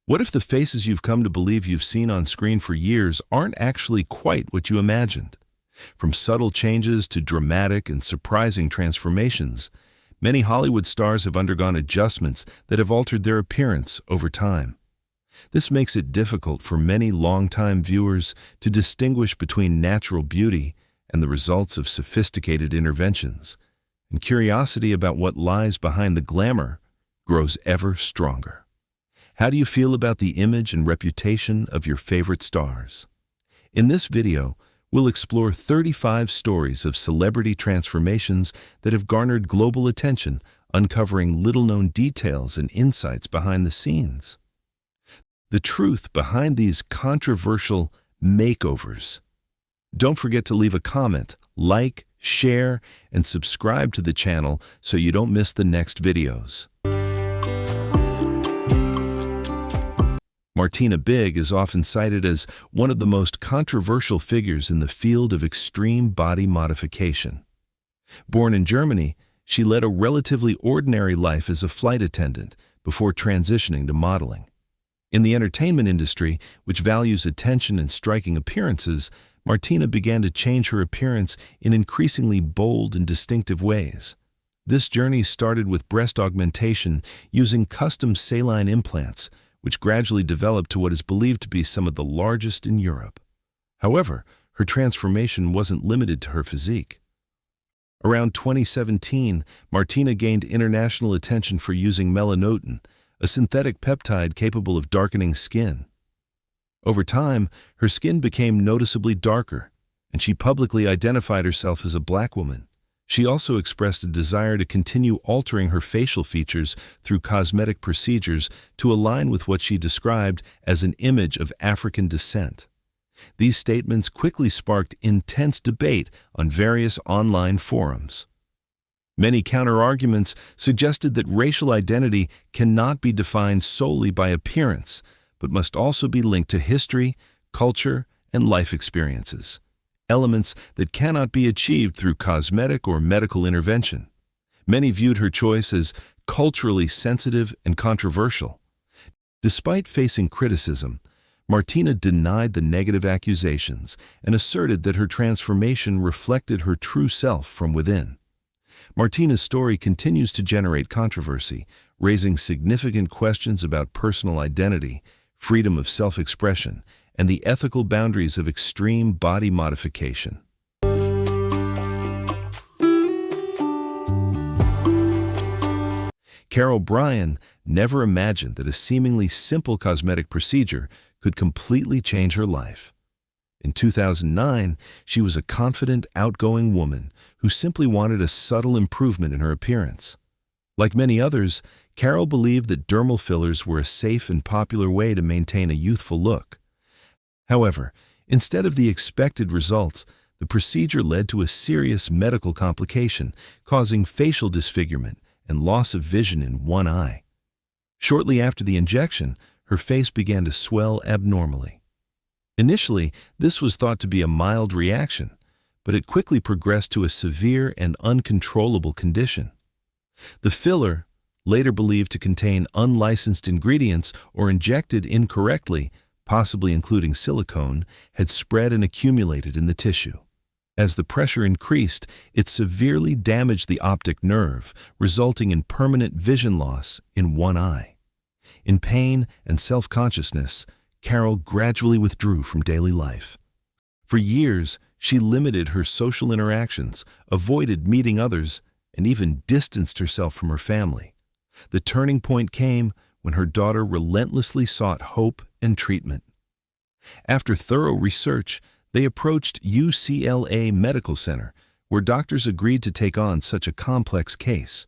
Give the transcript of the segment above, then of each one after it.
What if the faces you've come to believe you've seen on screen for years aren't actually quite what you imagined? From subtle changes to dramatic and surprising transformations, many Hollywood stars have undergone adjustments that have altered their appearance over time. This makes it difficult for many longtime viewers to distinguish between natural beauty and the results of sophisticated interventions, and curiosity about what lies behind the glamour grows ever stronger. How do you feel about the image and reputation of your favorite stars? In this video, we'll explore 35 stories of celebrity transformations that have garnered global attention, uncovering little-known details and insights behind the scenes. The truth behind these controversial makeovers. Don't forget to leave a comment, like, share, and subscribe to the channel so you don't miss the next videos. Martina Big is often cited as one of the most controversial figures in the field of extreme body modification. Born in Germany, she led a relatively ordinary life as a flight attendant before transitioning to modeling. In the entertainment industry, which values attention and striking appearances, Martina began to change her appearance in increasingly bold and distinctive ways. This journey started with breast augmentation using custom saline implants, which gradually developed to what is believed to be some of the largest in Europe. However, her transformation wasn't limited to her physique. Around 2017, Martina gained international attention for using melanotan, a synthetic peptide capable of darkening skin. Over time, her skin became noticeably darker, and she publicly identified herself as a Black woman. She also expressed a desire to continue altering her facial features through cosmetic procedures to align with what she described as an image of African descent. These statements quickly sparked intense debate on various online forums. Many counter-arguments suggested that racial identity cannot be defined solely by appearance, but must also be linked to history, culture, and life experiences, elements that cannot be achieved through cosmetic or medical intervention. Many viewed her choice as culturally sensitive and controversial. Despite facing criticism, Martina denied the negative accusations and asserted that her transformation reflected her true self from within. Martina's story continues to generate controversy, raising significant questions about personal identity, freedom of self-expression, and the ethical boundaries of extreme body modification. Carol Bryan never imagined that a seemingly simple cosmetic procedure could completely change her life. In 2009, she was a confident, outgoing woman who simply wanted a subtle improvement in her appearance. Like many others, Carol believed that dermal fillers were a safe and popular way to maintain a youthful look. However, instead of the expected results, the procedure led to a serious medical complication, causing facial disfigurement and loss of vision in one eye. Shortly after the injection, her face began to swell abnormally. Initially, this was thought to be a mild reaction, but it quickly progressed to a severe and uncontrollable condition. The filler, later believed to contain unlicensed ingredients or injected incorrectly, possibly including silicone, had spread and accumulated in the tissue. As the pressure increased, it severely damaged the optic nerve, resulting in permanent vision loss in one eye. In pain and self-consciousness, Carol gradually withdrew from daily life. For years, she limited her social interactions, avoided meeting others, and even distanced herself from her family. The turning point came when her daughter relentlessly sought hope and treatment. After thorough research, they approached UCLA Medical Center, where doctors agreed to take on such a complex case.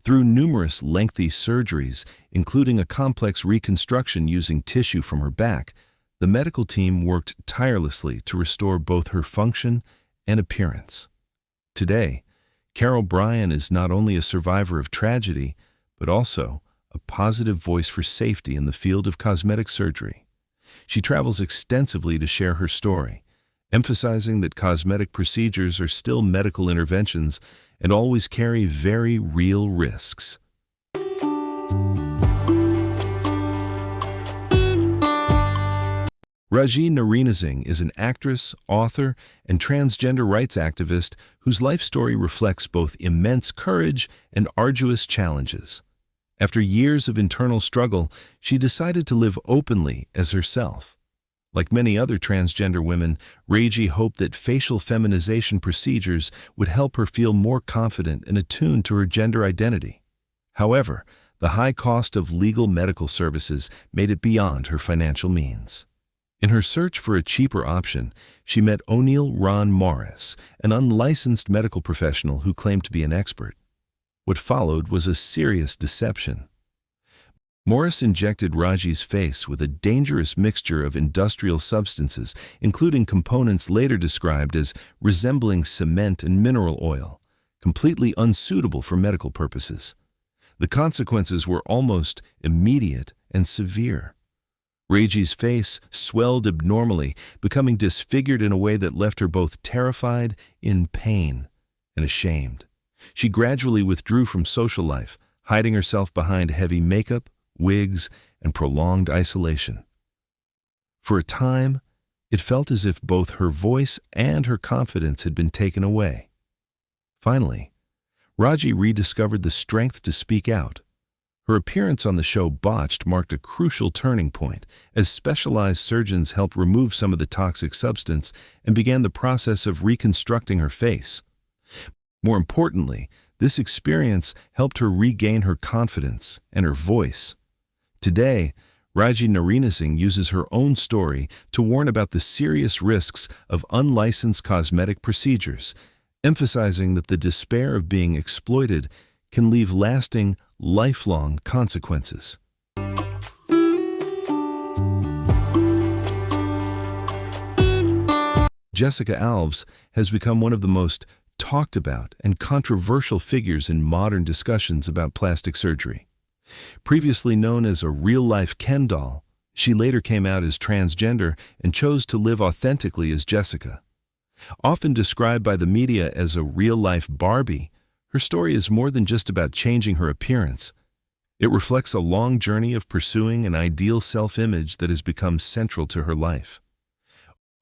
Through numerous lengthy surgeries, including a complex reconstruction using tissue from her back, the medical team worked tirelessly to restore both her function and appearance. Today, Carol Bryan is not only a survivor of tragedy, but also a positive voice for safety in the field of cosmetic surgery. She travels extensively to share her story, emphasizing that cosmetic procedures are still medical interventions and always carry very real risks. Raji Narinasinghe is an actress, author, and transgender rights activist whose life story reflects both immense courage and arduous challenges. After years of internal struggle, she decided to live openly as herself. Like many other transgender women, Raji hoped that facial feminization procedures would help her feel more confident and attuned to her gender identity. However, the high cost of legal medical services made it beyond her financial means. In her search for a cheaper option, she met O'Neill Ron Morris, an unlicensed medical professional who claimed to be an expert. What followed was a serious deception. Morris injected Raji's face with a dangerous mixture of industrial substances, including components later described as resembling cement and mineral oil, completely unsuitable for medical purposes. The consequences were almost immediate and severe. Raji's face swelled abnormally, becoming disfigured in a way that left her both terrified, in pain, and ashamed. She gradually withdrew from social life, hiding herself behind heavy makeup, wigs, and prolonged isolation. For a time, it felt as if both her voice and her confidence had been taken away. Finally, Raji rediscovered the strength to speak out. Her appearance on the show Botched marked a crucial turning point, as specialized surgeons helped remove some of the toxic substance and began the process of reconstructing her face. More importantly, this experience helped her regain her confidence and her voice. Today, Raji Narinasinghe uses her own story to warn about the serious risks of unlicensed cosmetic procedures, emphasizing that the despair of being exploited can leave lasting, lifelong consequences. Jessica Alves has become one of the most talked about and controversial figures in modern discussions about plastic surgery. Previously known as a real-life Ken doll, she later came out as transgender and chose to live authentically as Jessica. Often described by the media as a real-life Barbie, her story is more than just about changing her appearance. It reflects a long journey of pursuing an ideal self-image that has become central to her life.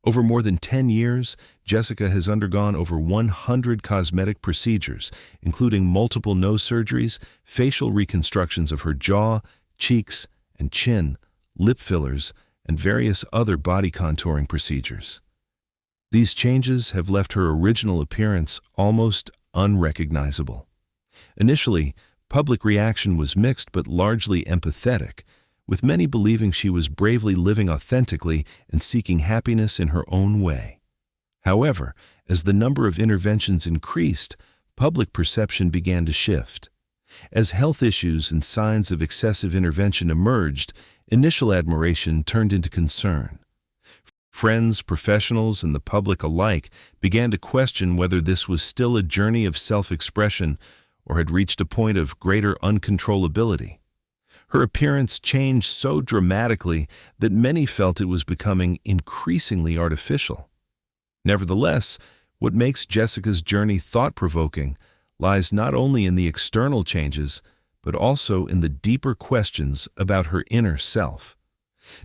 Over more than 10 years, Jessica has undergone over 100 cosmetic procedures, including multiple nose surgeries, facial reconstructions of her jaw, cheeks, and chin, lip fillers, and various other body contouring procedures. These changes have left her original appearance almost unrecognizable. Initially, public reaction was mixed but largely empathetic, with many believing she was bravely living authentically and seeking happiness in her own way. However, as the number of interventions increased, public perception began to shift. As health issues and signs of excessive intervention emerged, initial admiration turned into concern. Friends, professionals, and the public alike began to question whether this was still a journey of self-expression or had reached a point of greater uncontrollability. Her appearance changed so dramatically that many felt it was becoming increasingly artificial. Nevertheless, what makes Jessica's journey thought-provoking lies not only in the external changes, but also in the deeper questions about her inner self.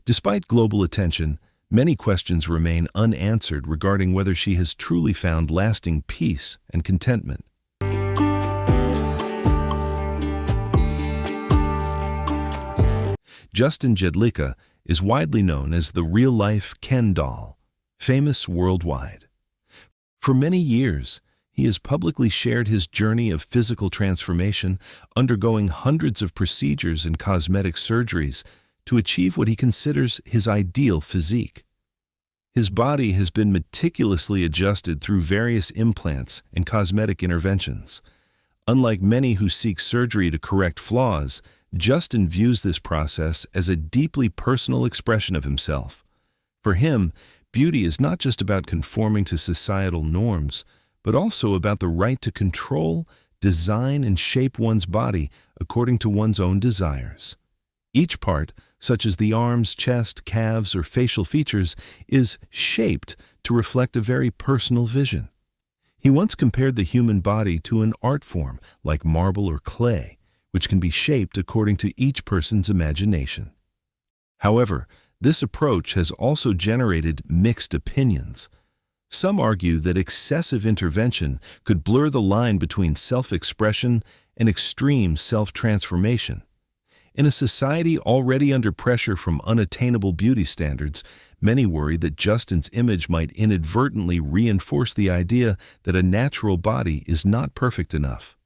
Despite global attention, many questions remain unanswered regarding whether she has truly found lasting peace and contentment. Justin Jedlicka is widely known as the real-life Ken doll, famous worldwide. For many years, he has publicly shared his journey of physical transformation, undergoing hundreds of procedures and cosmetic surgeries to achieve what he considers his ideal physique. His body has been meticulously adjusted through various implants and cosmetic interventions. Unlike many who seek surgery to correct flaws, Justin views this process as a deeply personal expression of himself. For him, beauty is not just about conforming to societal norms, but also about the right to control, design, and shape one's body according to one's own desires. Each part, such as the arms, chest, calves, or facial features, is shaped to reflect a very personal vision. He once compared the human body to an art form like marble or clay, which can be shaped according to each person's imagination. However, This approach has also generated mixed opinions. Some argue that excessive intervention could blur the line between self-expression and extreme self-transformation. In a society already under pressure from unattainable beauty standards, many worry that Justin's image might inadvertently reinforce the idea that a natural body is not perfect enough.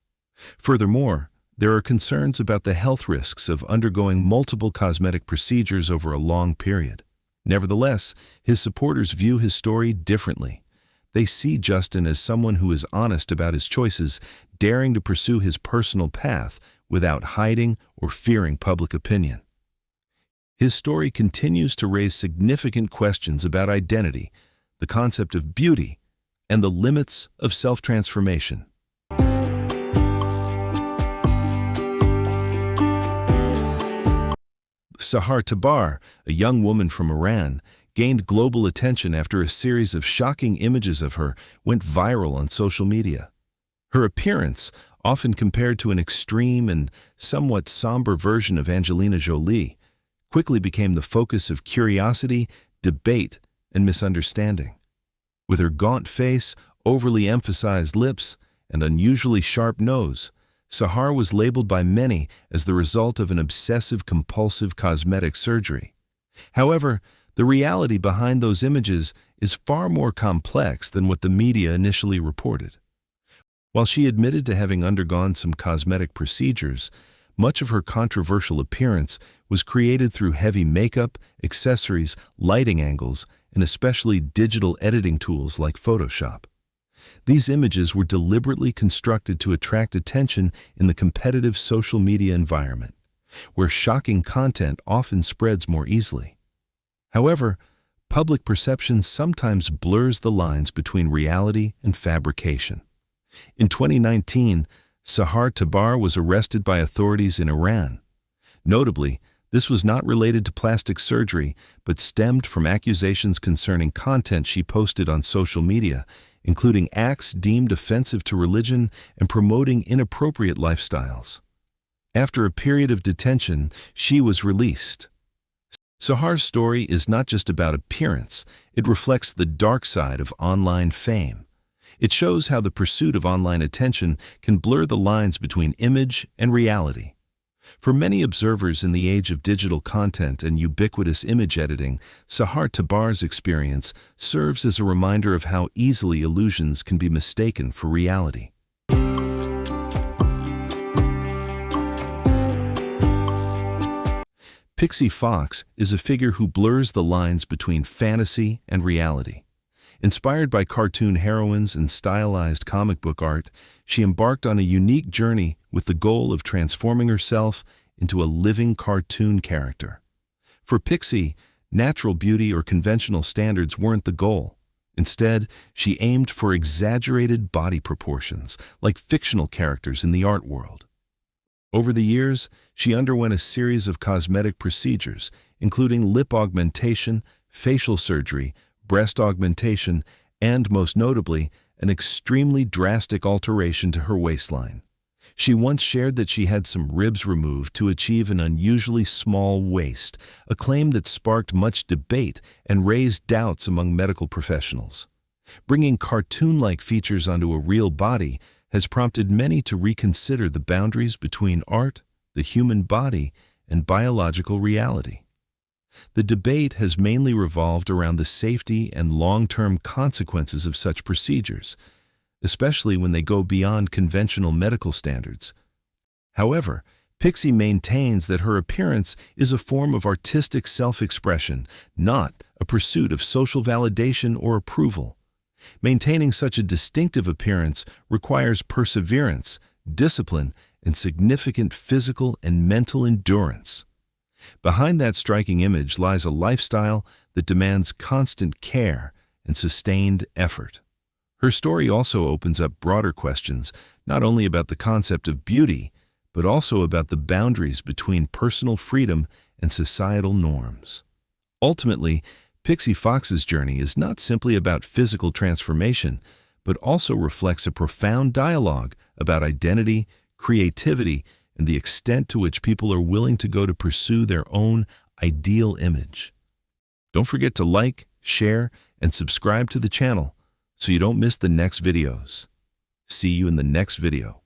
Furthermore, there are concerns about the health risks of undergoing multiple cosmetic procedures over a long period. Nevertheless, his supporters view his story differently. They see Justin as someone who is honest about his choices, daring to pursue his personal path without hiding or fearing public opinion. His story continues to raise significant questions about identity, the concept of beauty, and the limits of self-transformation. Sahar Tabar, a young woman from Iran, gained global attention after a series of shocking images of her went viral on social media. Her appearance, often compared to an extreme and somewhat somber version of Angelina Jolie, quickly became the focus of curiosity, debate, and misunderstanding. With her gaunt face, overly emphasized lips, and unusually sharp nose, Sahar was labeled by many as the result of an obsessive-compulsive cosmetic surgery. However, the reality behind those images is far more complex than what the media initially reported. While she admitted to having undergone some cosmetic procedures, much of her controversial appearance was created through heavy makeup, accessories, lighting angles, and especially digital editing tools like Photoshop. These images were deliberately constructed to attract attention in the competitive social media environment, where shocking content often spreads more easily. However, public perception sometimes blurs the lines between reality and fabrication. In 2019, Sahar Tabar was arrested by authorities in Iran. Notably, this was not related to plastic surgery, but stemmed from accusations concerning content she posted on social media, including acts deemed offensive to religion and promoting inappropriate lifestyles. After a period of detention, she was released. Sahar's story is not just about appearance, it reflects the dark side of online fame. It shows how the pursuit of online attention can blur the lines between image and reality. For many observers in the age of digital content and ubiquitous image editing, Sahar Tabar's experience serves as a reminder of how easily illusions can be mistaken for reality. Pixie Fox is a figure who blurs the lines between fantasy and reality. Inspired by cartoon heroines and stylized comic book art, she embarked on a unique journey with the goal of transforming herself into a living cartoon character. For Pixie, natural beauty or conventional standards weren't the goal. Instead, she aimed for exaggerated body proportions, like fictional characters in the art world. Over the years, she underwent a series of cosmetic procedures, including lip augmentation, facial surgery, breast augmentation, and, most notably, an extremely drastic alteration to her waistline. She once shared that she had some ribs removed to achieve an unusually small waist, a claim that sparked much debate and raised doubts among medical professionals. Bringing cartoon-like features onto a real body has prompted many to reconsider the boundaries between art, the human body, and biological reality. The debate has mainly revolved around the safety and long-term consequences of such procedures, especially when they go beyond conventional medical standards. However, Pixie maintains that her appearance is a form of artistic self-expression, not a pursuit of social validation or approval. Maintaining such a distinctive appearance requires perseverance, discipline, and significant physical and mental endurance. Behind that striking image lies a lifestyle that demands constant care and sustained effort. Her story also opens up broader questions, not only about the concept of beauty, but also about the boundaries between personal freedom and societal norms. Ultimately, Pixie Fox's journey is not simply about physical transformation, but also reflects a profound dialogue about identity, creativity, and the extent to which people are willing to go to pursue their own ideal image. Don't forget to like, share, and subscribe to the channel so you don't miss the next videos. See you in the next video.